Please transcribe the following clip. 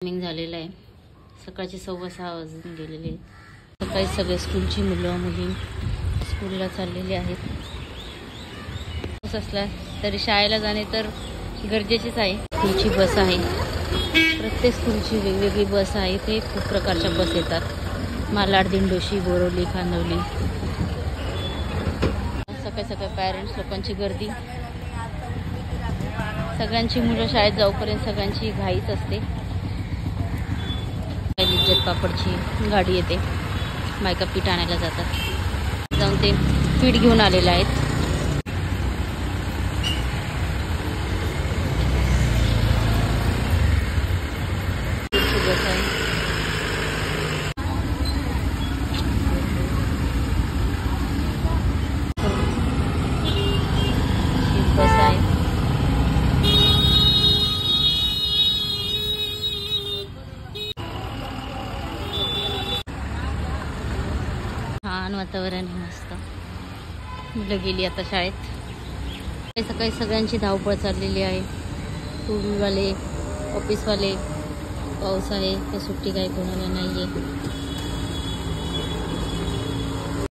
Timing झालेला आहे. सकाळचे 6:15 वाजून गेलेले आहेत. सकाळी सगळे स्कूलची मुलं मुली स्कूलला चाललेले आहेत. बस असला तरी शाळेला जाणे तर गरजेचेच आहे. स्कूलची बस आहे. प्रत्येक स्कूलची वेगवेगळी बस आहे. ते खूप प्रकारच्या बस येतात. मालाड, दिंडोशी, बोरवली, खांदवली. सकाळी सकाळी पॅरेंट्स लोकांची गर्दी. सगळ्यांची मुलं शाळेत जाऊपर्यंत सगळ्यांची घाईच असते. लिज्जत पापडची गाडी येते. बायका पीठ आणायला जातात. जाऊन ते पीठ घेऊन आलेले आहेत. बस आहे. बस आहे. छान वातावरण आहे. मस्त मुलं गेली आता शाळेत. सकाळी सगळ्यांची धावपळ चाललेली आहे. स्कूलवाले, ऑफिसवाले. पाऊस आहे तर सुट्टी काही कोणाला नाही आहे.